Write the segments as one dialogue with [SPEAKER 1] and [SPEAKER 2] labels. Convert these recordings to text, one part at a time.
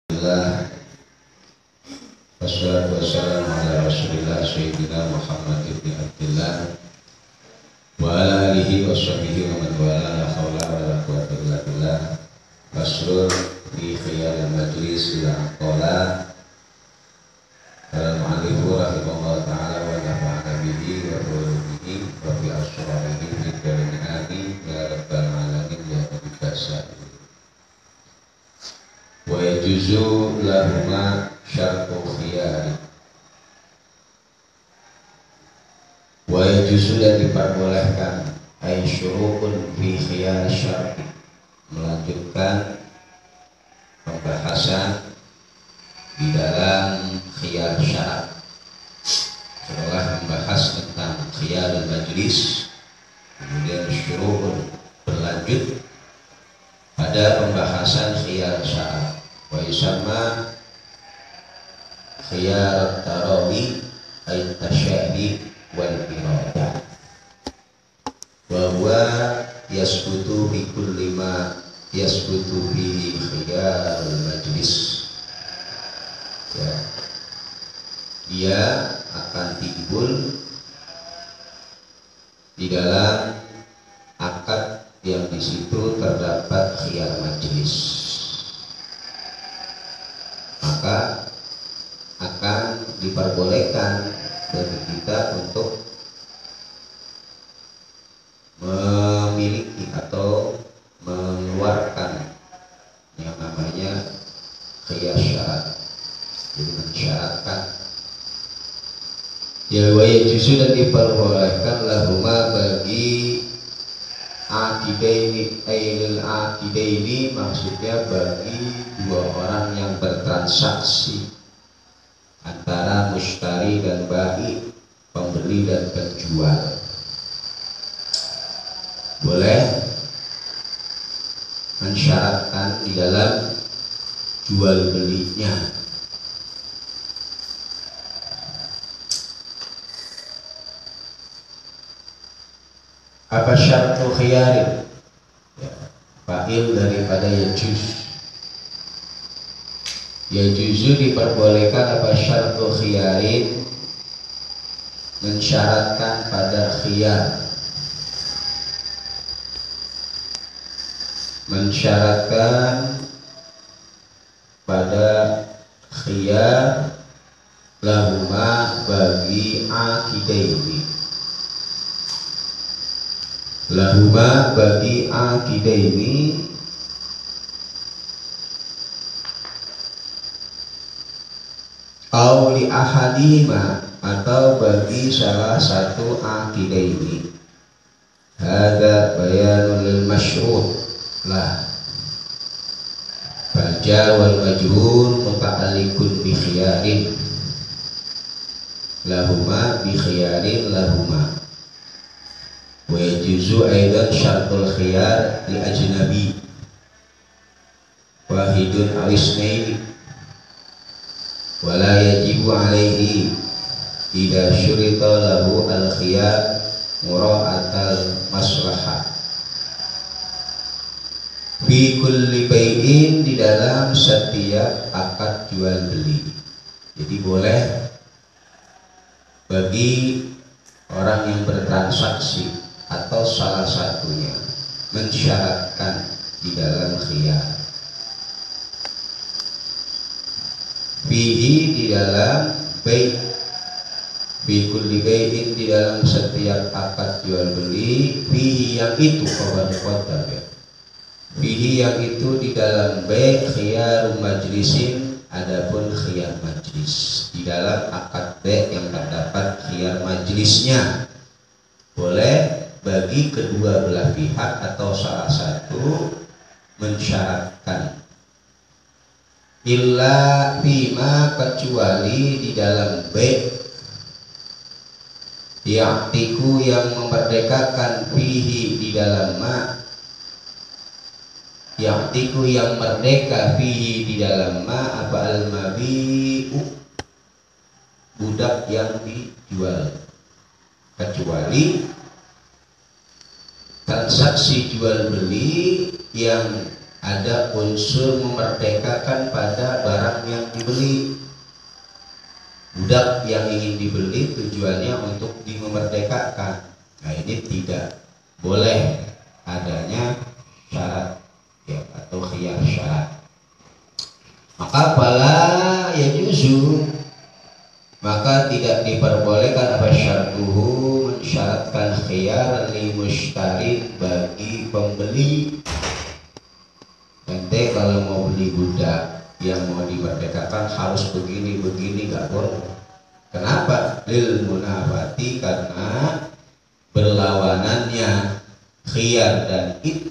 [SPEAKER 1] Alhamdulillah, wassalatu wassalamu ala rasulillah sayyidina Muhammad ibn Abdillah wa ala alihi wa sahbihi wa man wala la hawla wa la quwwata illa billah. Faslun fi khiyaril majlis ila aqala al-mu'allifu rahimahullah ta'ala wa nafa'ana bihi wa ulumihi wa fi asrarihi fi kalimati ya rabbal alamin ya abidasa. Wa yajuzu lahuma syartu khiyari. Wa yajuzu, dan diperbolehkan ay syurukun fi khiyari syarti, melanjutkan pembahasan di dalam khiyar syarat. Setelah membahas tentang khiyar majlis, kemudian syurukun berlanjut pada pembahasan khiyar syarat. Wa yusamma khiyar tarawi ay tasyahdi wal iradah, wa huwa yasbutu fi kulli ma yasbutu bihi khiyar majlis. Ya, dia akan timbul di dalam akad yang di situ terdapat khiyar majlis, maka akan diperbolehkan bagi kita untuk memiliki atau mengeluarkan yang namanya khiyar syarat, jadi mensyaratkan. Ya, wa yajuzu, dan diperbolehkan lahuma bagi akidaini, ailil akidaini, maksudnya bagi dua orang yang bertransaksi antara mustari dan bai, pembeli dan penjual, boleh mensyaratkan di dalam jual belinya. Apa syartu khiyarin? Ya, fa'il daripada yajuz. Yajuzu, diperbolehkan apa syartu khiyarin, mensyaratkan pada khiyar, mensyaratkan pada khiyar lahuma bagi akidaini, lahuma bagi akidaini, au li ahadihima, atau bagi salah satu akidaini. Hada bayanul lil masyrut lah, baca wal majhur muta'alliqun bi khiyarin lahuma, bi khiyarin lahuma. Wa yajuzu aidan syartul khiyar li ajnabi wahidun aw isnaini, wala yajibu alaihi idza syurita lahu al khiyar mura'atal maslahah fi kulli bai'in, di dalam setiap akad jual beli. Jadi boleh bagi orang yang bertransaksi atau salah satunya mensyaratkan di dalam khiyar, fihi, di dalam bai', fi kulli bai'in, di dalam setiap akad jual beli, fihi, yang itu kabar qaddam, ya, fihi, yang itu di dalam bai' khiyar majlisin, adapun khiyar majlis, di dalam akad bai' yang terdapat khiyar majlisnya, boleh bagi kedua belah pihak atau salah satu mensyaratkan. Illa bima, kecuali di dalam bai' ya'tiku, yang memerdekakan, fihi, di dalam ma, ya'tiku, yang merdeka, fihi, di dalam ma, apa al-mabi'u, budak yang dijual, kecuali transaksi jual beli yang ada unsur memerdekakan pada barang yang dibeli. Budak yang ingin dibeli tujuannya untuk dimerdekakan. Nah ini tidak boleh adanya syarat ya, atau khiyar syarat. Maka pala ya juzu, maka tidak diperbolehkan apa syartuhu, mensyaratkan khiyar li mushtari, bagi pembeli. Ente kalau mau beli budak yang mau dimerdekakan harus begini gak boleh. Kenapa? Lil munafati, karena berlawanannya khiyar dan itu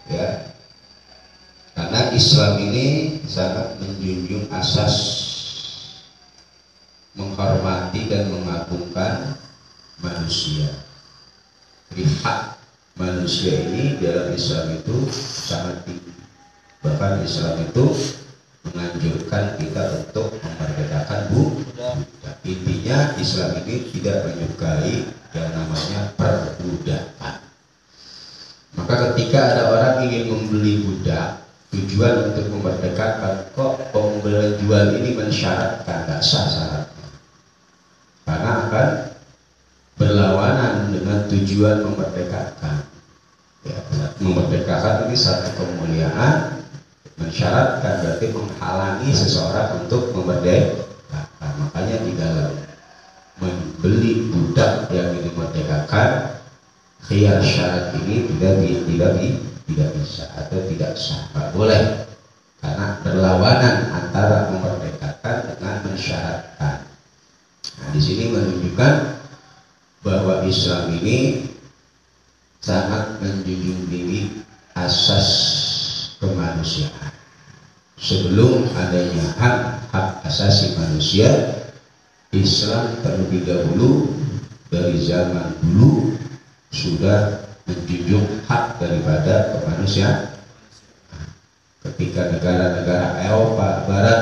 [SPEAKER 1] ya. Karena Islam ini sangat menjunjung asas menghormati dan mengagungkan manusia. Jadi hak manusia ini dalam Islam itu sangat tinggi. Bahkan Islam itu menganjurkan kita untuk memerdekakan budak. Intinya Islam ini tidak menyukai yang namanya perbudakan. Maka ketika ada orang ingin membeli budak, tujuan untuk memerdekakan, kok pembelian jual ini mensyaratkan, tidak sah syaratnya, karena akan berlawanan dengan tujuan memerdekakan. Ya, memerdekakan ini satu kemuliaan, mensyaratkan berarti menghalangi seseorang untuk memerdekakan. Makanya di dalam membeli budak yang dimerdekakan, khiyar syarat ini tidak bisa atau tidak sah, tidak boleh, karena berlawanan antara memerdekakan dengan mensyaratkan. Nah, di sini menunjukkan bahwa Islam ini sangat menjunjung tinggi asas kemanusiaan. Sebelum adanya hak asasi manusia, Islam terlebih dahulu dari zaman dulu sudah menjunjung hak daripada kemanusiaan. Ketika negara-negara Eropa Barat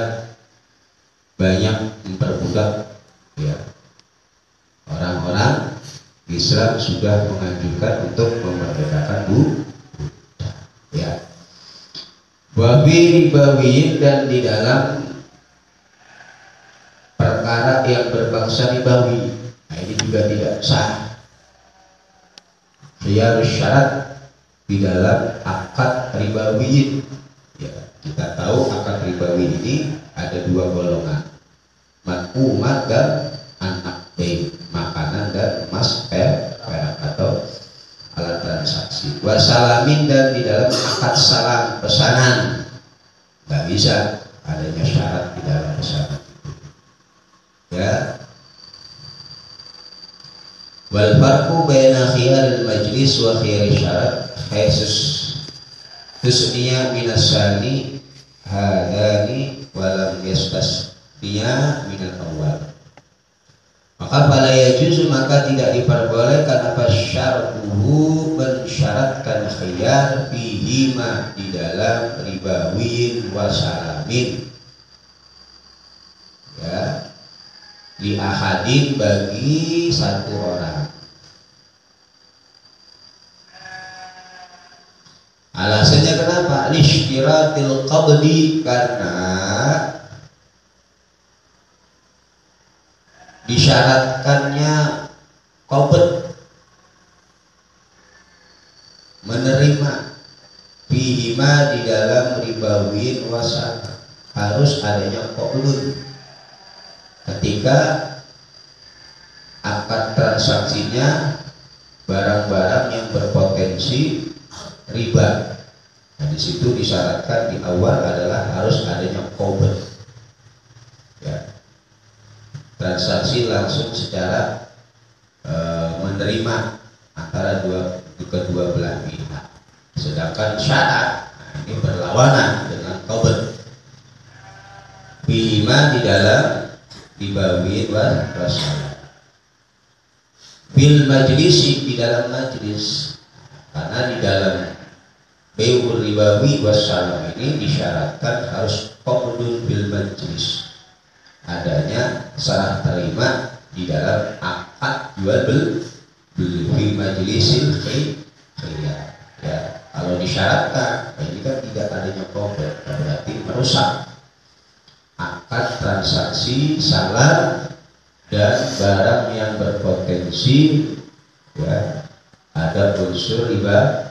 [SPEAKER 1] banyak memperbudak ya, orang-orang, Islam sudah menganjurkan untuk memerdekakan budak ya. Wabi ribawiyin, dan di dalam perkara yang berbangsa ribawi, nah ini juga tidak sah khiyar syarat di dalam akad ribawiyin ya. Kita tahu akad ribawi ini ada dua golongan, makumat dan anak baik, makanan dan emas perak atau alat transaksi. Wasalamin, dan di dalam akad salam pesanan nggak bisa adanya syarat di dalam pesanan ya. Wal farqu baina khiyaril majlis wa khiyaril syarat khusus tusniya minasani hadani walam yastasniya minal awal. Maka pada yajuzu, maka tidak diperbolehkan apa syartuhu, mensyaratkan khiyar bihima di dalam ribawin wasalamin ya, li ahadin, bagi satu orang. Alasannya kenapa? Lishtiratil qabdi, karena disyaratkannya qabd, menerima bihima di dalam ribawin wasana, harus adanya qabdun. Ketika akad transaksinya barang-barang yang berpotensi riba, nah di situ disyaratkan di awal adalah harus adanya qabd ya, transaksi langsung secara menerima antara kedua belah pihak. Sedangkan syarat, nah ini berlawanan dengan qabd bihima di dalam ribawin wasalam bil majlisi, di dalam majlis. Karena di dalam bai'ul ribawi wassalam ini disyaratkan harus qabdun bil majlis, adanya serah terima di dalam akad jual beli bil majlisil khiyar ya. Kalau disyaratkan, ini kan tidak adanya qobah, berarti merusak akad transaksi salam dan barang yang berpotensi ya ada unsur ribawi.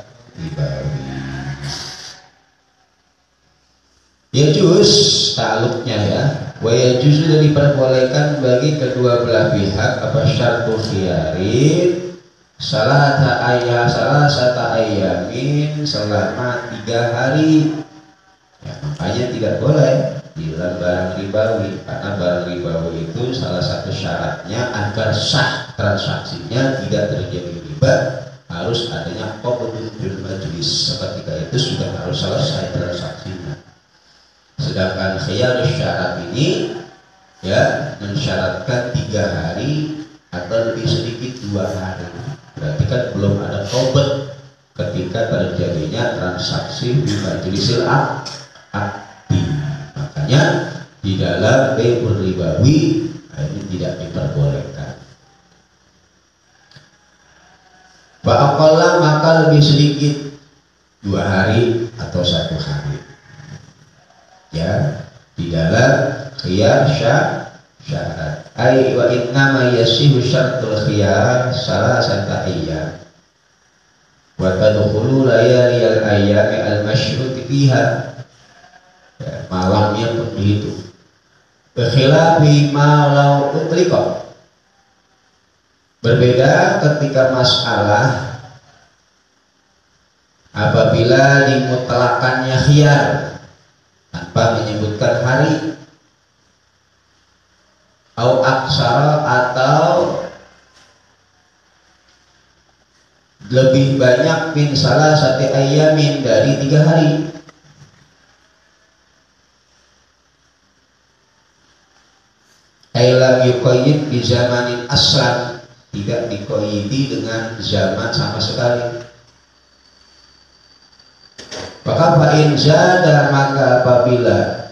[SPEAKER 1] Ya juz taluknya ya, wa yajuz dan diperbolehkan bagi kedua belah pihak apa syartu khiyarin salah satu ayamin selama 3 hari. Ya, makanya tidak boleh di dalam barang ribawi, karena barang ribawi itu salah satu syaratnya agar sah transaksinya tidak terjadi riba harus adanya qabdun fil majlis. Seketika itu sudah harus selesai transaksinya. Sedangkan khiyar syarat ini ya mensyaratkan 3 hari atau lebih sedikit 2 hari. Berarti kan belum ada qabd ketika terjadinya transaksi di majlisil akdi. Makanya di dalam bai'ur ribawi ini tidak diperbolehkan. Fa'aqalla maka lebih sedikit 2 hari atau 1 hari. Ya, di dalam khiyar syarat. Ai wa innama yasihu syartul khiyar salasata ayyam. Wa tadkhulu layaliyal ayyami al-masyrut fiha. Ya, malamnya pun begitu. Berkhilafi malau utliqa. Berbeda ketika masalah apabila dimutlakannya khiyar tanpa menyebutkan hari, au aksara atau lebih banyak min salah satu ayamin dari 3 hari. Ailam yuqayyid bi zamanin aslan, tidak diqayyidi dengan zaman sama sekali. Maka fa'in zada maka apabila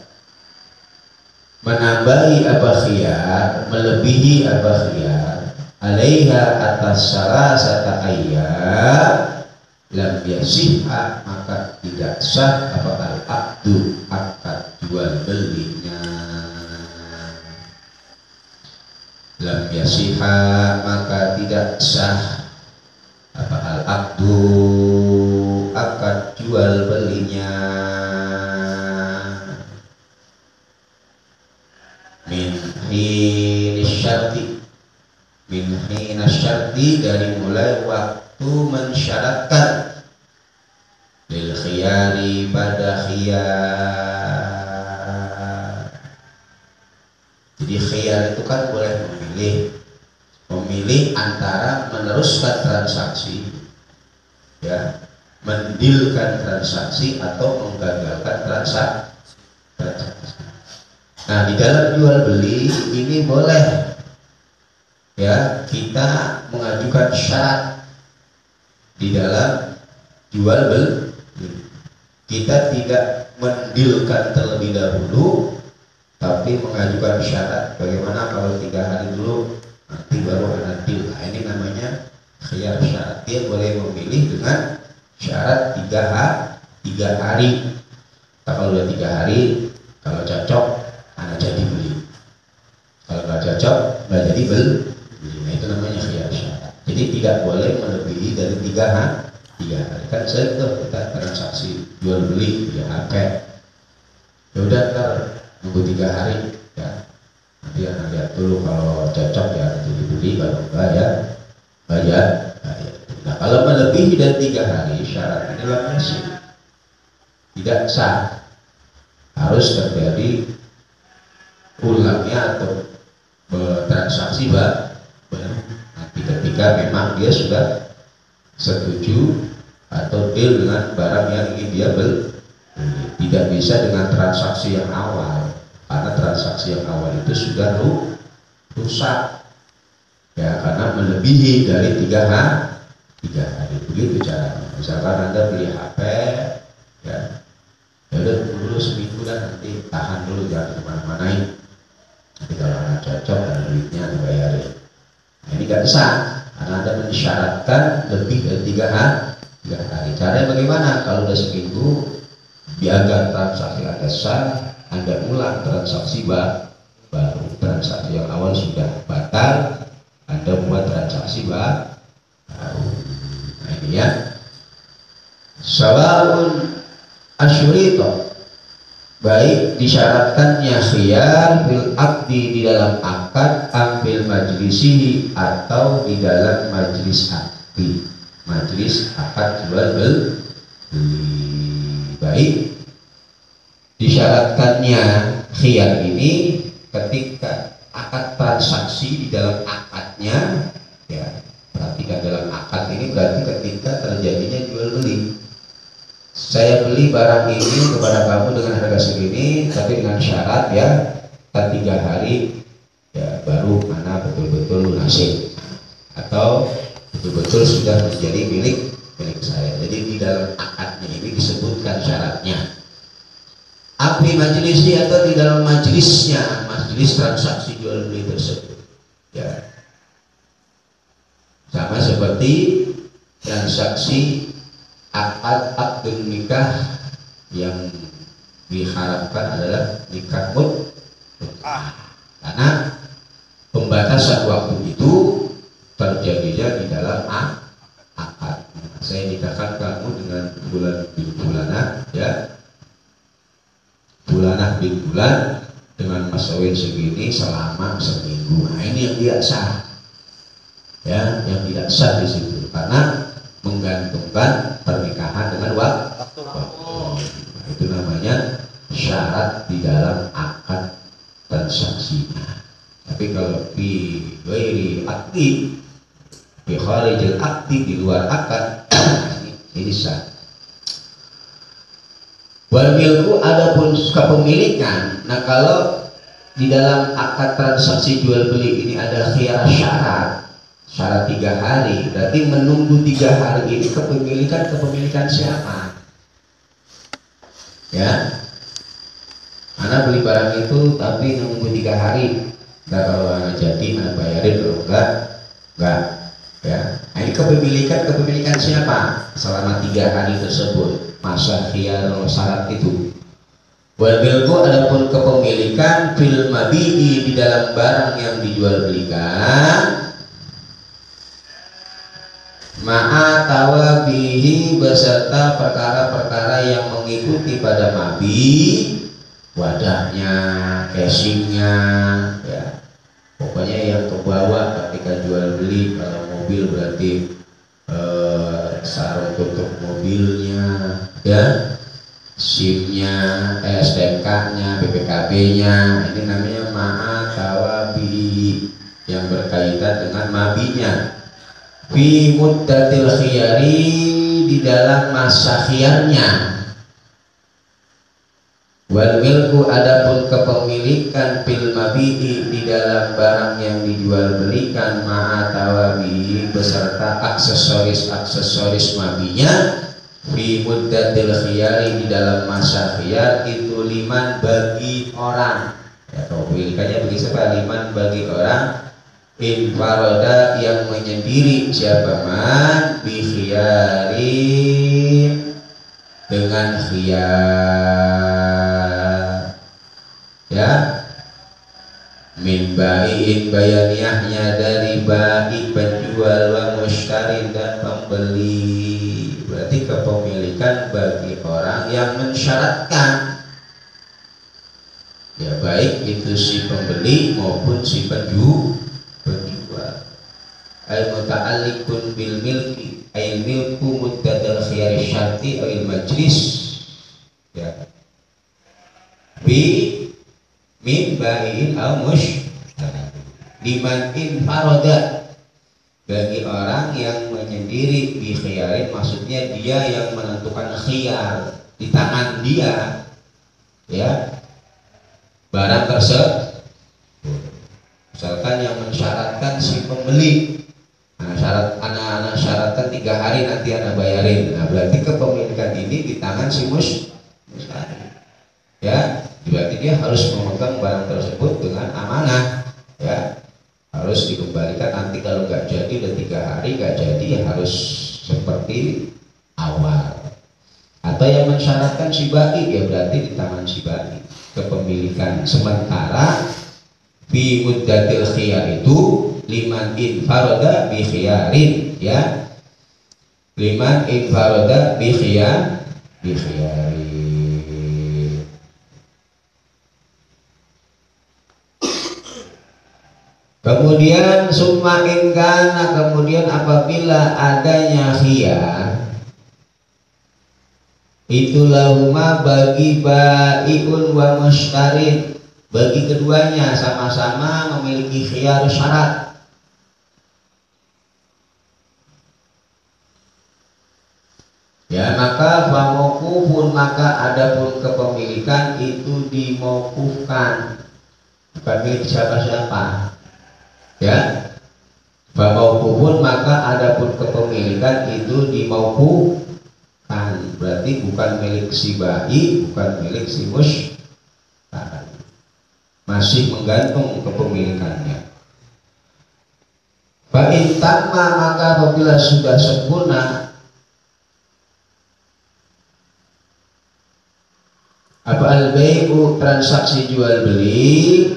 [SPEAKER 1] menambahi khiyar, melebihi khiyar alaiha atas salasata ayyam lam yasihha maka tidak sah al-aqdu akad jual belinya. Lam yasihha maka tidak sah al-aqdu akad jual belinya. Min hina syarti dari mulai waktu mensyaratkan lil khiyari pada khiyar. Jadi khiyar itu kan boleh memilih antara meneruskan transaksi ya, mendilkan transaksi atau menggagalkan transaksi. Nah, di dalam jual beli ini boleh ya kita mengajukan syarat di dalam jual beli. Kita tidak mendilkan terlebih dahulu, tapi mengajukan syarat. Bagaimana kalau 3 hari dulu, nanti baru ada deal. Nah, ini namanya khiyar syarat. Dia boleh memilih dengan syarat 3 hari. Kalau udah 3 hari, kalau cocok Anda jadi beli, kalau nggak cocok nggak jadi beli. Nah, itu namanya khiyar syarat. Jadi tidak boleh melebihi dari 3 hari. Kan saya itu kita transaksi jual beli ya HP. Ya udah ntar nunggu 3 hari ya. Nanti Anda lihat dulu kalau cocok ya jadi beli, kalau enggak ya bayar. Nah, kalau melebihi dari 3 hari syarat ini masih tidak sah. Harus terjadi ulangnya atau transaksi baru. Nanti ketika memang dia sudah setuju atau deal dengan barang yang ingin dia beli. Tidak bisa dengan transaksi yang awal, karena transaksi yang awal itu sudah rusak ya, karena melebihi dari 3 hari. Begitu caranya. Misalkan Anda beli HP ya, udah tunggu dulu seminggu dan nanti tahan dulu, jangan kemana-manain. Nanti kalau Anda cocok dan duitnya dibayarin. Nah, ini gak sah karena Anda mensyaratkan lebih dari 3 3 hari. Caranya bagaimana? Kalau udah seminggu, biarkan transaksi Anda sah, Anda ulang transaksi baru. Transaksi yang awal sudah batal, Anda buat transaksi baru. Nah ini ya. Sawaun asyurito, baik disyaratkannya khiyar fil akdi di dalam akad, ambil majlisihi atau di dalam majlis akdi, majlis akad jual beli. Baik disyaratkannya khiyar ini ketika akad transaksi di dalam akadnya, ya perhatikan dalam akad ini berarti ketika terjadinya jual beli. Saya beli barang ini kepada kamu dengan harga segini, tapi dengan syarat ya 3 hari ya baru mana betul-betul lunasin atau betul-betul sudah menjadi milik saya. Jadi di dalam akadnya ini disebutkan syaratnya. Akdi majlisnya atau di dalam majlisnya, majlis transaksi jual beli tersebut. Ya. Sama seperti transaksi akad nikah yang diharapkan adalah nikah mut'ah. Karena pembatasan waktu itu terjadinya di dalam akad. Saya nikahkan kamu dengan bulanah ya. Bulanah bin bulan dengan mas kawin segini selama seminggu. Nah ini yang tidak sah. Ya, yang tidak sah di situ karena menggantungkan pernikahan dengan waktu. Itu namanya syarat di dalam akad transaksinya. Tapi kalau di ghairi akdi, di kharijil akdi, di luar akad, ini sah. Wal milku adapun kepemilikan. Nah kalau di dalam akad transaksi jual beli ini ada khiyar syarat 3 hari, berarti menunggu 3 hari ini kepemilikan siapa? Ya, anak beli barang itu tapi nunggu 3 hari. Nah kalau anak jadi anak bayarin, kalau enggak. Ya, nah, ini kepemilikan siapa selama 3 hari tersebut? Masa khiyar syarat itu. Wal milku adapun kepemilikan fil mabi'i di dalam barang yang dijual belikan, ma'a tawabihi beserta perkara-perkara yang mengikuti pada mabi, wadahnya, casingnya, ya pokoknya yang kebawa ketika jual beli. Kalau mobil berarti sarung tutup mobilnya, ya SIM-nya, STNK-nya, BPKB-nya, ini namanya ma'a tawabihi yang berkaitan dengan mabinya. Fi muddatil khiyari di dalam masa khiyarnya. Wal milku adapun kepemilikan fil mabi'i di dalam barang yang dijual belikan ma'a tawabihi beserta aksesoris mabinya. Fi muddatil khiyari di dalam masa khiyar itu liman bagi orang. Ya, kepemilikannya bagi siapa? Liman bagi orang. Infaroda yang menyendiri siapa man bi khiyarin dengan khiyar, ya min bai'in bayaniyahnya dari baik penjual wa musytarin dan pembeli. Berarti kepemilikan bagi orang yang mensyaratkan, ya baik itu si pembeli maupun si penjual. Al-muta'alliqun bil milki ay milku muddatul khiyar syarti awil majlis, ya bi min bai'in aw musytarin liman infaroda bagi orang yang menyendiri bi khiyarin, maksudnya dia yang menentukan khiyar di tangan dia, ya barang tersebut. Misalkan yang mensyaratkan si pembeli, anak syaratkan 3 hari nanti anak bayarin. Nah berarti kepemilikan ini di tangan si musytari, ya berarti dia harus memegang barang tersebut dengan amanah, ya harus dikembalikan nanti kalau nggak jadi udah 3 hari nggak jadi, ya harus seperti mensyaratkan sibai, ya berarti di tangan sibai kepemilikan. Sementara fi muddatil khiyar itu liman infaroda bi khiyarin, ya, liman infaroda bi khiyarin. Kemudian summa ingkana, kemudian apabila adanya khiyar itulah huma bagi bai'un wa mushtarin, bagi keduanya sama-sama memiliki khiyar syarat. Ya, maka famokufun, maka adapun kepemilikan itu dimokufkan, bukan milik siapa-siapa. Ya, famokufun, maka adapun kepemilikan itu dimokufkan, berarti bukan milik si bai, bukan milik si mushtari, masih menggantung kepemilikannya. Fa in tamma, maka apabila sudah sempurna apa al-bai'u, transaksi jual beli,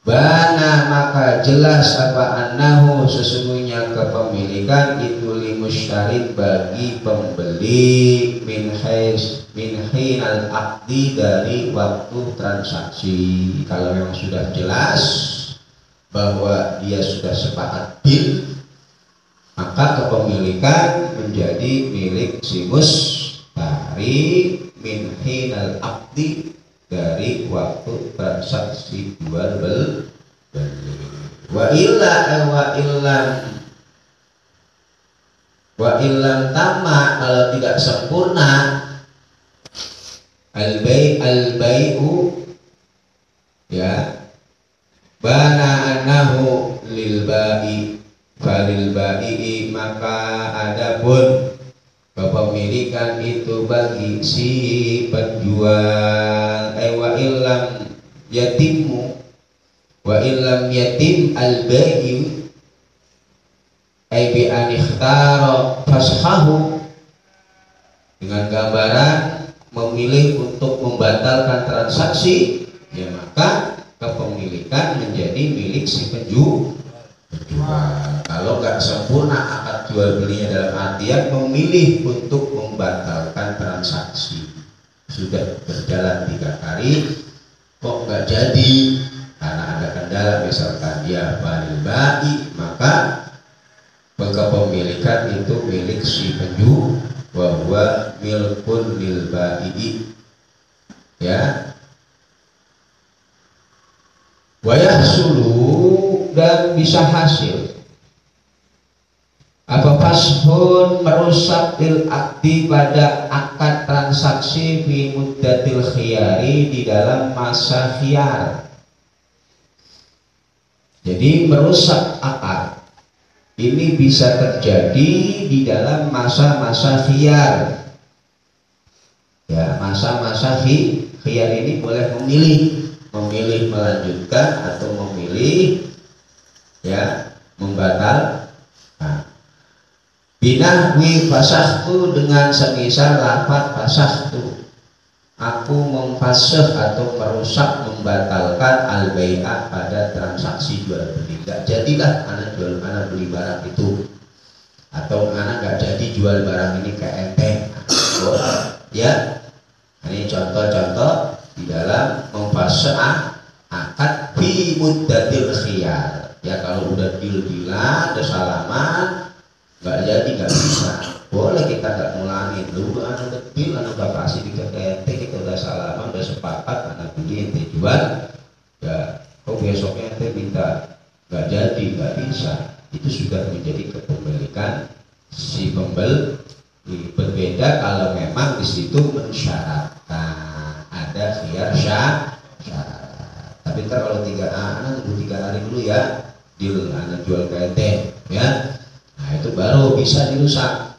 [SPEAKER 1] bana, maka jelas apa annahu, sesungguhnya kepemilikan itu li musytarin, bagi pembeli, min hinal aqdi, dari waktu transaksi. Kalau memang sudah jelas bahwa dia sudah sepakat bil, maka kepemilikan menjadi milik si mushtari min hinal aqdi, dari waktu transaksi jual beli. Wa illam tamma, kalau tidak sempurna al-bai'u, ya, bana annahu lil bai falil bai'i, maka adapun kepemilikan itu bagi si penjual. Wa illam yatimmu, wa illam yatim al-bai'u ay bi an ikhtara fashahu, dengan gambaran memilih untuk membatalkan transaksi, ya maka kepemilikan menjadi milik si penjual. Kalau nggak sempurna akad jual belinya dalam artian memilih untuk membatalkan transaksi, sudah berjalan 3 hari kok nggak jadi karena ada kendala, misalkan dia balil bai, maka kepemilikan itu milik si penjual, bahwa milkun lil bai, ya. Wayahsulu, dan bisa hasil apa fashun, merusak bil akdi, pada akad transaksi fi muddatil khiyari, di dalam masa khiyar. Jadi merusak akad ini bisa terjadi di dalam masa-masa khiyar. Ya, masa-masa khiyar ini boleh memilih melanjutkan atau memilih, ya, membatal. Binahwi fasahtu, dengan semisal lafaz fasahtu, aku memfasih atau merusak, membatalkan al-bai'ah, pada transaksi jual beli. Gak jadilah anak beli barang itu, atau anak gak jadi jual barang ini ke ente. Ya, ini contoh-contoh di dalam memfasih akad fi muddatil khiyar. Ya, kalau udah deal-dealan, udah salaman, nggak jadi, nggak bisa, boleh kita nggak ngulangin. Lu anak kecil, anak bapak sih di KTT, kita udah salaman, udah sepakat, anak beli ente jual, ya kok besoknya ente minta nggak jadi, nggak bisa. Itu sudah menjadi kepemilikan si pembeli. Berbeda kalau memang di situ mensyaratkan ada khiyar syarat. Tapi ntar kalau anak tunggu 3 hari dulu ya, deal anak jual ke ente, ya. Nah, itu baru bisa dirusak.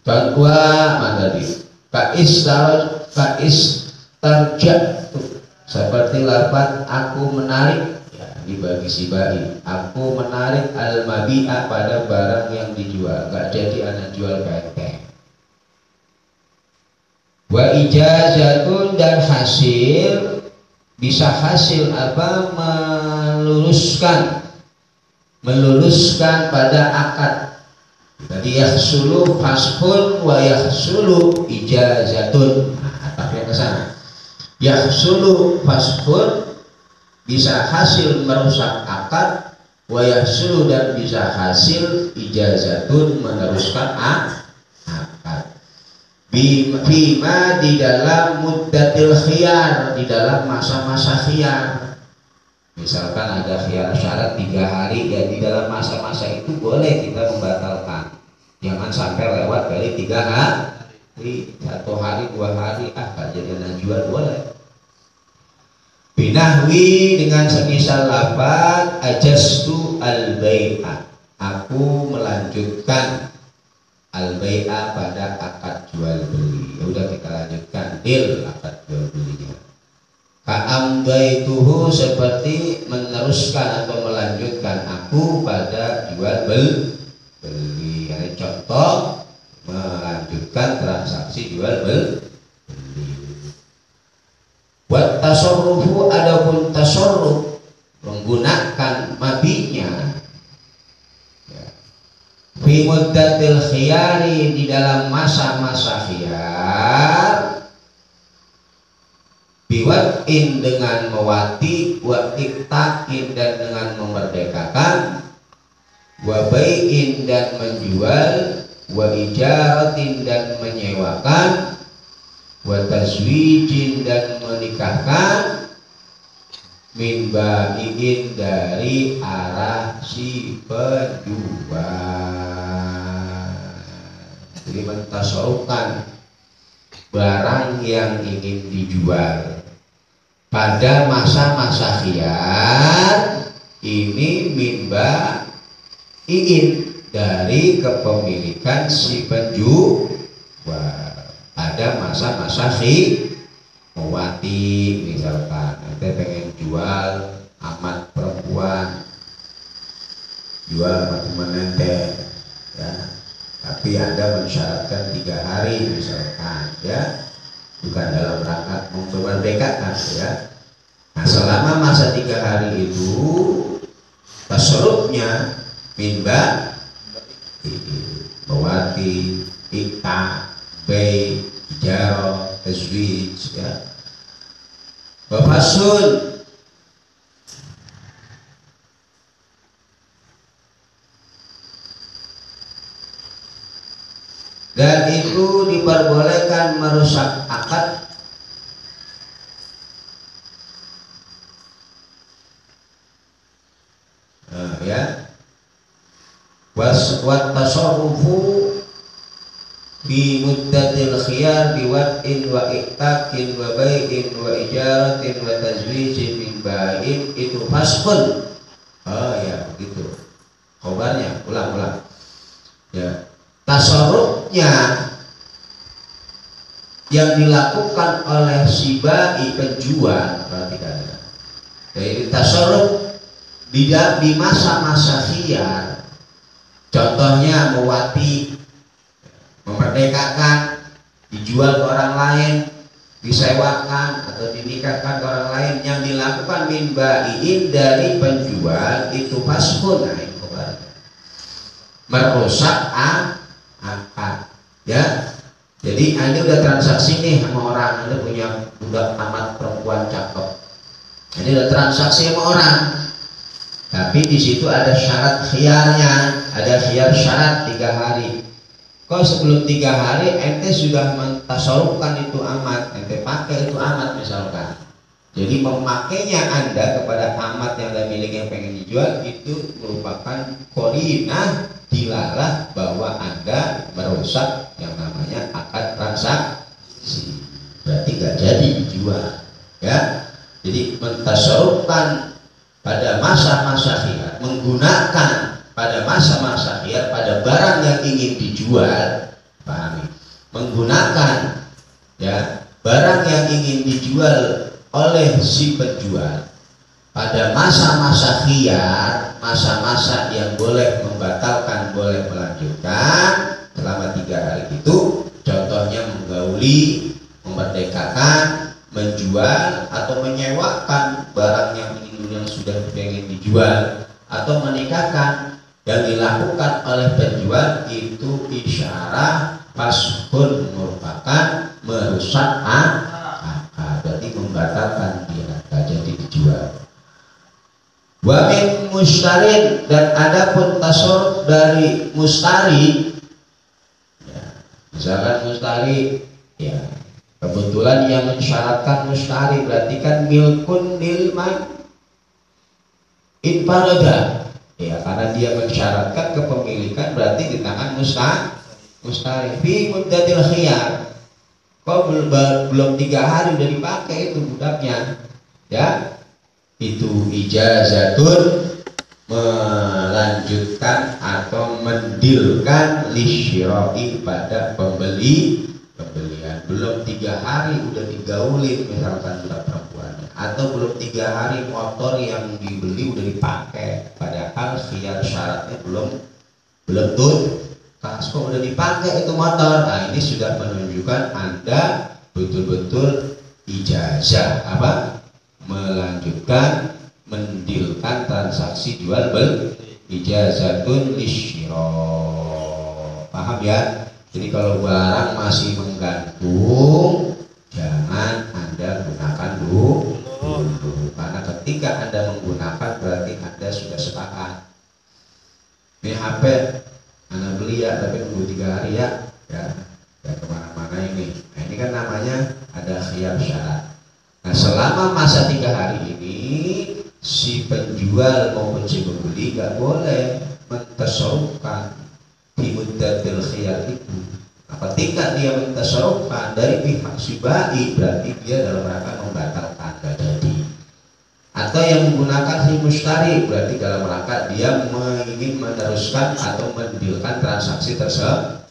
[SPEAKER 1] Contoh mana tadi? Kais tarja, seperti lafaz aku menarik. Ya, dibagi si bai, aku menarik al-mabi'a pada barang yang dijual, gak jadi anak jual PT. Wa ijazatun, dan hasil, bisa hasil apa, meluluskan pada akad. Tadi yahsulu fasfun wa yahsulu ijazatun. Atapnya ke sana. Yahsulu fasfun, bisa hasil merusak akad, wa yahsulu, dan bisa hasil ijazatun, meneruskan akad. Bima, di dalam muddatil khiyar, di dalam masa-masa khiyar. Misalkan ada khiyar syarat 3 hari, ya di dalam masa-masa itu boleh kita membatalkan. Jangan sampai lewat dari 3 hari, 1 hari, 2 hari, gak jadi jual, boleh. Binahwi, dengan semisal lafaz ajastu al-bai'a, aku melanjutkan al-bai'a pada akad jual beli. Ya udah, kita lanjutkan deal akad jual belinya. Ka'amdaituhu, seperti meneruskan atau melanjutkan aku pada jual beli. Ini contoh melanjutkan transaksi jual beli. Wat tasarrufu, adapun tasarruf, menggunakan mabinya, ya, fi muddatil khiyari, di dalam masa-masa khiyar, biwat'in, dengan mewati, wa iktaqin, dan dengan memerdekakan, wa bai'in, dan menjual, wa ijaratin, dan menyewakan, wa tazwijin, dan menikahkan, min bai'in, dari arah si penjual. Jadi mentasarufkan barang yang ingin dijual pada masa-masa khiyar ini, min bai'in, dari kepemilikan si penjual pada masa-masa mewati. Misalkan nanti pengen jual amat perempuan, jual teman nanti, ya, tapi Anda mensyaratkan 3 hari misalkan, ya, bukan dalam rangka memerdekakan, ya. Nah, selama masa 3 hari itu tasarrufnya min mewati, ikta, bai, ijarah, tazwij, ya. Bafasul, dan itu diperbolehkan merusak akad ya. Wat tasarrufu fi muddatil khiyar biwad'in wa iktaqin wa bai'in wa ijaratin wa tazwijin min ba'in, itu fasqun. Oh ya, begitu khobarnya. Ulang ya. Tasarrufnya yang dilakukan oleh si bai, penjual, perhatikan ya. Jadi tasarruf di masa-masa khiyar, contohnya mewati, memerdekakan, dijual ke orang lain, disewakan atau dinikahkan ke orang lain, yang dilakukan min bai'in, dari penjual, itu fasqun. Nah, itu merusak akad, ya. Jadi Anda udah transaksi nih sama orang, Anda punya budak amat perempuan cakep, Anda udah transaksi sama orang, tapi di situ ada syarat khiyarnya, ada khiyar syarat 3 hari. Kok sebelum 3 hari ente sudah mentasarufkan itu amat, ente pakai itu amat misalkan. Jadi memakainya Anda kepada amat yang Anda miliki yang pengen dijual, itu merupakan qarinah dilalah bahwa Anda merusak yang namanya akad transaksi. Berarti gak jadi dijual, ya. Jadi mentasarufkan pada masa-masa khiyar, menggunakan pada masa-masa khiyar pada barang yang ingin dijual, pahami? Menggunakan, ya, barang yang ingin dijual oleh si penjual pada masa-masa khiyar, masa-masa yang boleh membatalkan, boleh melanjutkan selama 3 hari itu, contohnya menggauli, memerdekakan, menjual atau menyewakan barang yang sudah pengen dijual, atau menikahkan. Yang dilakukan oleh penjual itu isyarah fashun, merupakan merusak akad, berarti membatalkan dia jadi dijual. Wa min mustarin, dan adapun tasarruf dari mustari, ya, misalkan mustari, ya kebetulan yang mensyaratkan mustari berarti kan milkun nilman infarada, ya karena dia mensyaratkan kepemilikan berarti di tangan mustari fi muddatil khiyar. Kok belum 3 hari udah dipakai itu budaknya, ya itu ijazatun, melanjutkan atau mendilkan lisyira'i, pada pembelian. Belum 3 hari udah digaulin misalkan budak perempuannya, atau belum 3 hari motor yang dibeli udah dipakai, padahal khiyar syaratnya belum tuntas, kok udah dipakai itu motor. Nah ini sudah menunjukkan Anda betul-betul ijazah apa, melanjutkan, mendilkan transaksi jual beli, ijazatun lisyira. Paham ya? Jadi kalau barang masih menggantung, jangan Anda gunakan dulu, karena ketika Anda menggunakan berarti Anda sudah sepakat. Ini HP Anda beli ya, tapi nunggu 3 hari ya kemana-mana ini. Nah ini kan namanya ada khiyar syarat. Nah selama masa 3 hari ini si penjual maupun si pembeli gak boleh mentasarrufkan di muddatil khiyar itu. Nah, ketika dia mentasarrufkan dari pihak si bai, berarti dia dalam rangka membatalkan, gak jadi. Atau yang menggunakan si mustari, berarti dalam rangka dia ingin meneruskan atau mendilkan transaksi tersebut.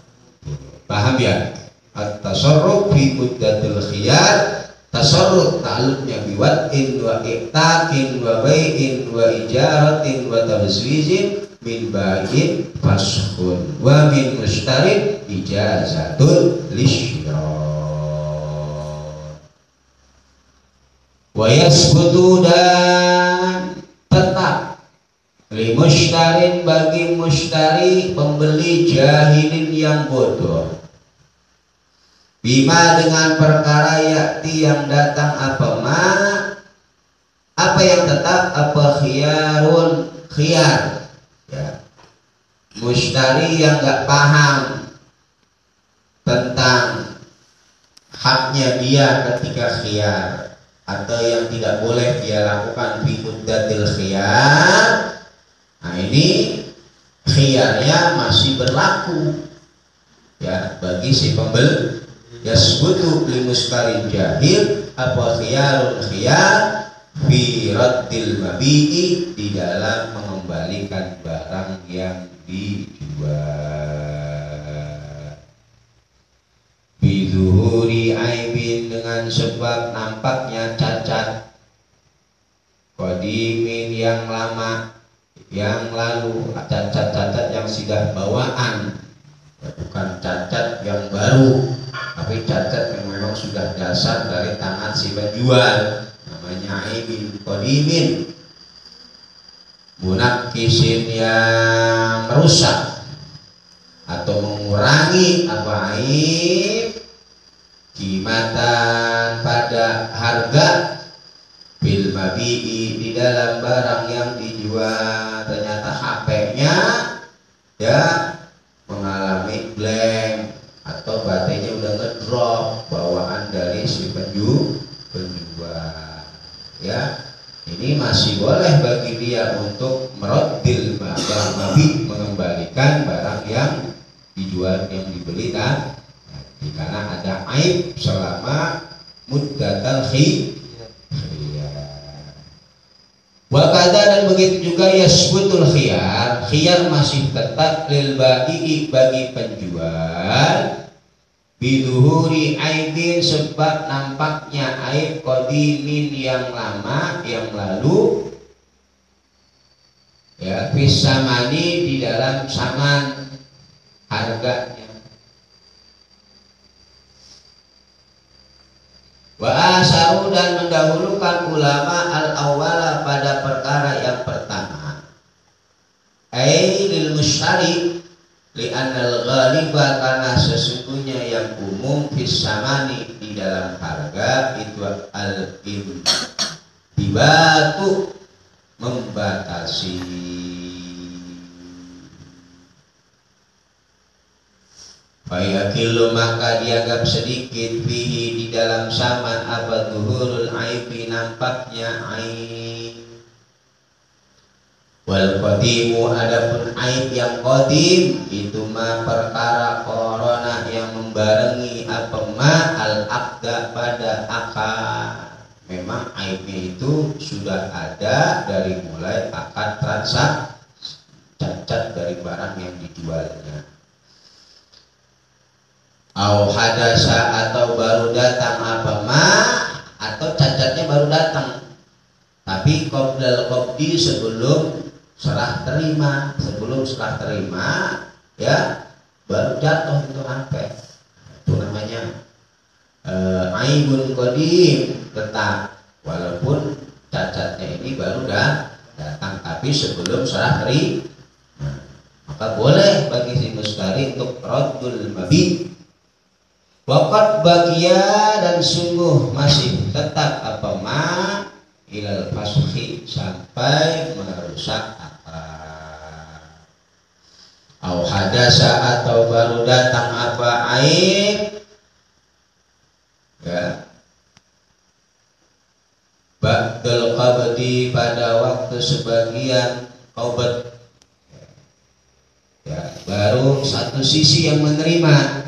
[SPEAKER 1] Paham ya? At-tasarruf fi muddatil khiyar, tasarruf ta'alluqnya biwad'in wa i'taqin wa bai'in wa ijaratin wa tabzwijin min bai'in fashun wa min mustarin ijazatun lisyira. Wa yasbutu, dan tetap li mustarin, bagi mustari pembeli jahilin yang bodoh, bima dengan perkara yakti yang datang, apa yang tetap, apa khiyarun, khiyar, ya. Mustari yang gak paham tentang haknya dia ketika khiyar, atau yang tidak boleh dia lakukan fi muddatil khiyar. Nah ini khiyarnya masih berlaku, ya bagi si pembeli. Yasbutu li mustarin jahil apa khiyarun khiyar fi raddil mabi'i, di dalam mengembalikan barang yang dijual. Bizuhuri aibin, dengan sebab nampaknya cacat, qadimin yang lama, yang lalu, cacat-cacat yang sudah bawaan, ya, bukan cacat yang baru, tapi cacat yang memang sudah dasar dari tangan si penjual, namanya aibin qadimin. Munakisin, yang merusak atau mengurangi apa aib, qimatan pada harga, bil mabi'i di dalam barang yang dijual. Ternyata HP-nya ya mengalami blank atau baterainya udah ngedrop, bawaan dari si penjual, ya. Ini masih boleh bagi dia untuk meroddil mabi, mengembalikan barang yang dijual, yang dibeli, dan karena ada aib selama muddatal khiyar. Wa kadza, dan begitu juga yasbutul khiyar, khiyar masih tetap lil bai'i, bagi penjual, biduhuri aibin, sebab nampaknya aib qadimin yang lama, yang lalu, ya fisamani di dalam saman harganya. Wa asaru dan mendahulukan ulama al-awwala pada perkara yang pertama. Lil musyari li'annal ghaliba karena sesungguhnya yang umum fisamani di dalam harga itu al-intibatu membatasi. Fayakilu maka dianggap sedikit fihi di dalam saman apa zuhurul aibi nampaknya aib. Wal qadimu adapun aib yang qadim itu ma perkara korona yang membarengi apa ma al aqda pada akad. Memang aibnya itu sudah ada dari mulai akad transaksi, cacat dari barang yang dijualnya. Au hadasa atau baru datang apa ma atau cacatnya baru datang tapi qoblal qabdi sebelum serah terima ya baru jatuh itu HP, itu namanya aibun qadim tetap walaupun cacatnya ini baru datang tapi sebelum serah terima, maka boleh bagi si mustari untuk raddul mabit. Waqad baqiya dan sungguh masih tetap apa ma ilal fasukhi sampai merusak akad. Au hadasa atau baru datang apa aib ya ba'dal qabdi pada waktu sebagian qabd ya baru satu sisi yang menerima.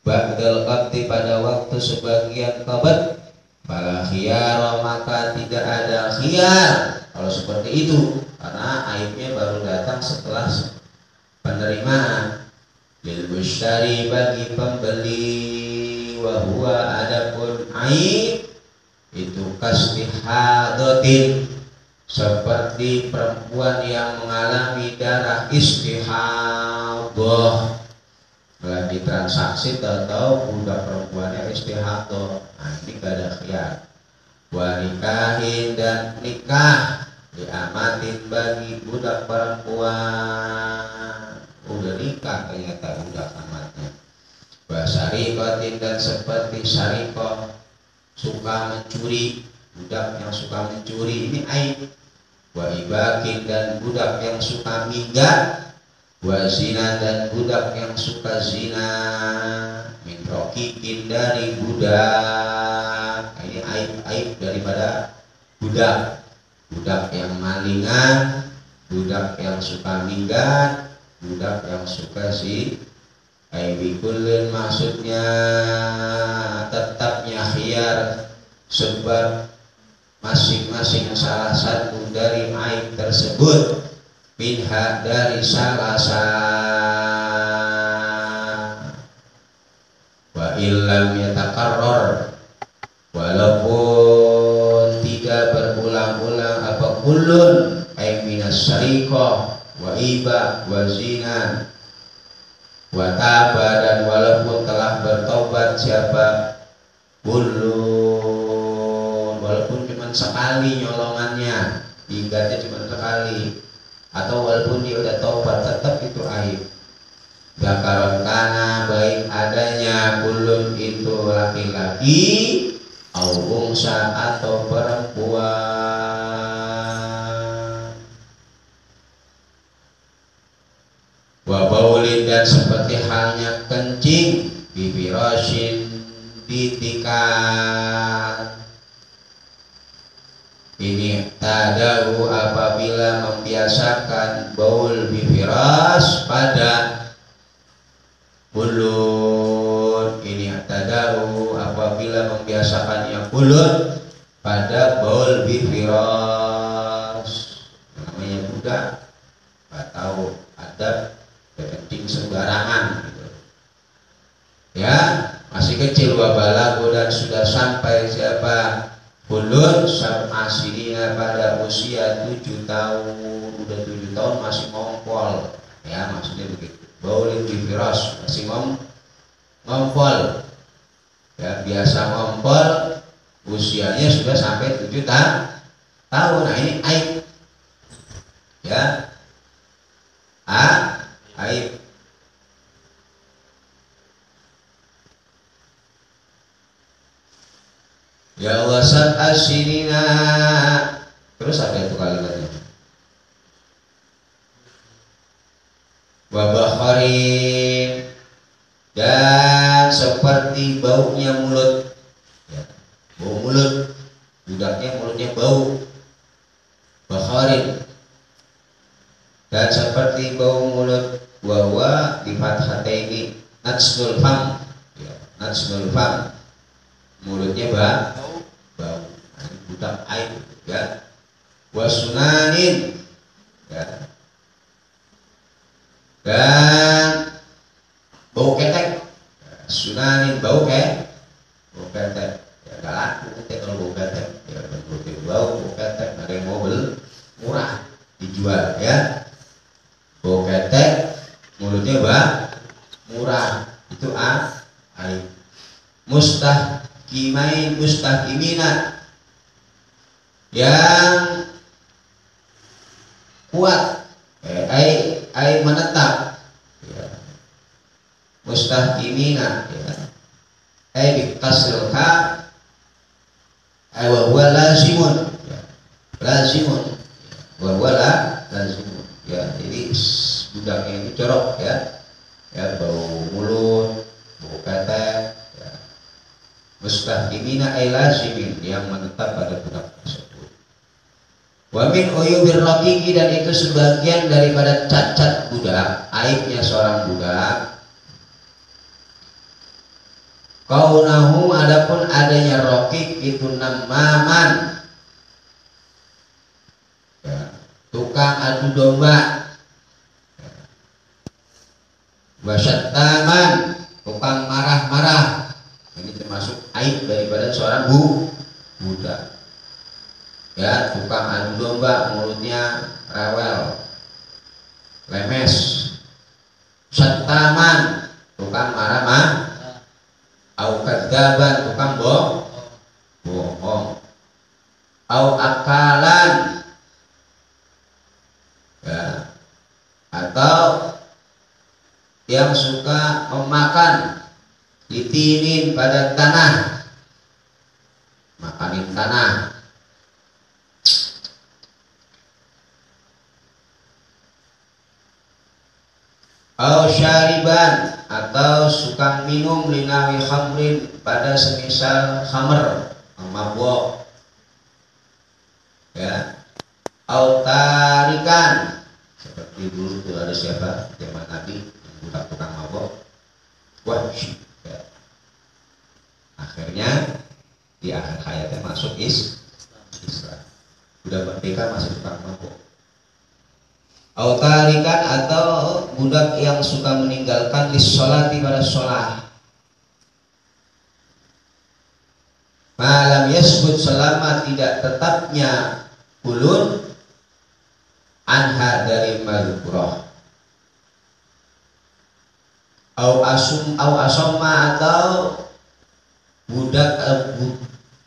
[SPEAKER 1] Ba'dal qabdi pada waktu sebagian qabd fala khiyara maka tidak ada khiyar kalau seperti itu karena aibnya baru datang setelah penerimaan. Lil mushtari bagi pembeli wa huwa adapun aib itu kastihadatin seperti perempuan yang mengalami darah istihadah telah ditransaksi atau budak perempuannya istihadah. Nah ini gak ada khiyar. Wa nikahin dan nikah diamatin bagi budak perempuan udah nikah ternyata budak amatnya. Wa syarikotin dan seperti syarikoh suka mencuri, budak yang suka mencuri ini aib. Wa ibakin dan budak yang suka minggat. Wa zina dan budak yang suka zina. Min rokikin dari budak. Ini aib daripada budak. Budak yang malingan, budak yang suka minggat, budak yang suka aibikulun maksudnya tetapnya khiyar sebab masing-masing salah satu dari aib tersebut minha dari salah wa illam yatakarrar walaupun tidak berulang-ulang apa kullun ay minas syariqah wa iba wa zina wa taba dan walaupun telah bertobat siapa kullun walaupun cuma sekali nyolongannya ingatnya cuma sekali atau walaupun dia udah taubat tetap itu aib. Zakaron kana baik adanya kulun itu laki-laki au unsa atau perempuan. Wa baulin dan seperti halnya kencing bibirashin ditikar. Ini tadahu apabila membiasakan baul bifiras pada bulut. Ini tadahu apabila membiasakan yang bulut pada baul bifiras. Namanya budak nggak tahu adab kencing sembarangan gitu. Ya masih kecil wabalagu dan sudah sampai siapa Ulun aslinya pada usia 7 tahun, udah 7 tahun masih ngompol, ya maksudnya begitu. Baulin diviros masih ngompol, ya biasa ngompol, usianya sudah sampai 7 tahun. Nah ini aib, ya, aib. Ya wasat asinina. Terus apa itu kalimatnya? Wabakharin, dan seperti baunya mulut, ya, bau mulut, budaknya mulutnya bau, bakharin, dan seperti bau mulut, bahwa di fathataini natsnul fam, ya, natsnul fam, mulutnya bau, nah, budak aib, ya, wasunanin, ya, dan bau ketek, sunanin bau ketek, ya gak laku ketek kalau bau ketek, ya bau ketek, ada yang mau beli murah dijual, ya, bau ketek, mulutnya murah, itu aib. Mustahkimina, yang kuat, ai menetap, ya. Mustahkimina, ya, bikasril ha, wa huwa lazimun, ya, lazimun, wa huwa lazimun, ya. Jadi budaknya ini corok, ya, ya, bau mulut, bau ketek, ya. Mustahkimina ay lazimin, yang menetap pada budak tersebut. Wa min uyubir raqiqi, dan itu sebagian daripada cacat budak, aibnya seorang budak. Kaunahu, adapun adanya raqiq itu namaman, ya, tukang adu domba, ya. Wasyattaman, tukang marah-marah. Ini termasuk aib daripada seorang budak. Ya, tukang adu domba, mulutnya rewel, lemes. Syattaman, tukang marah-marah. Au kadzaban, tukang bohong. Au akalan, ya, atau yang suka memakan ditinin pada tanah, makanin tanah. Au syariban, atau suka minum linawi khamrin, pada semisal khamr, mabuk, ya. Au tarikan, seperti dulu tuh ada siapa zaman Nabi yang budak tukang mabuk, Wahsy, ya. Akhirnya di akhir hayatnya masuk Islam, udah merdeka masih tukang mabuk. Autarikan, atau budak yang suka meninggalkan lissolati, pada sholat. Malam yasbut, selama tidak tetapnya ulun anha, dari madhkurah. Au asomma, atau budak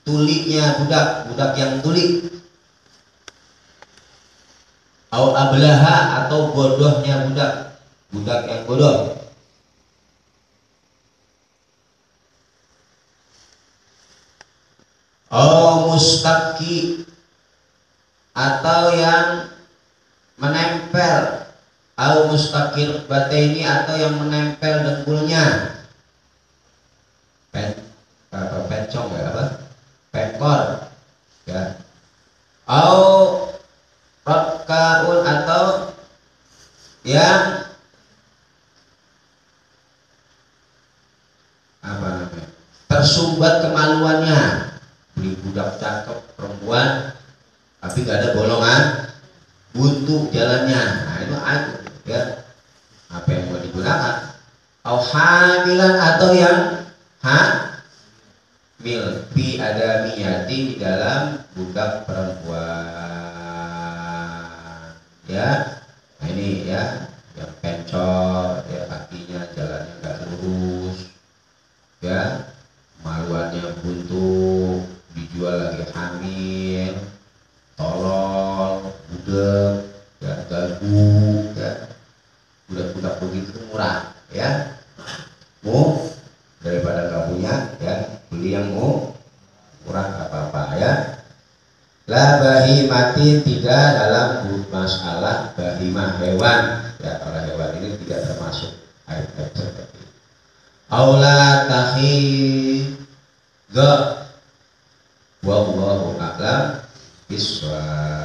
[SPEAKER 1] tulinya, budak yang tuli. Au ablaha, atau bodohnya budak yang bodoh. Au mustaqi, atau yang menempel. Au mustaqir bataini, atau yang menempel dengkulnya. Pencong, ya, apa? Pekor, ya. Au rakaun, atau yang apa namanya, tersumbat kemaluannya. Beli budak cakep perempuan tapi gak ada bolongan buntu jalannya, nah itu aku, ya, apa yang mau digunakan. Au hamilan, atau yang Fi ada miyati di dalam budak perempuan. Ya, nah ini ya, yang pencor, ya kakinya jalannya nggak lurus, ya maluannya buntu, dijual lagi hamil, tolol, budek, ya gagu, ya budak-budak begitu murah, ya mu daripada nggak punya, ya beli yang murah nggak apa-apa ya. La bahimatin tidak dalam masalah bahimah hewan, ya kalau hewan ini tidak termasuk ayat seperti itu. Aula tahi ga wallahu a'lam bishawab.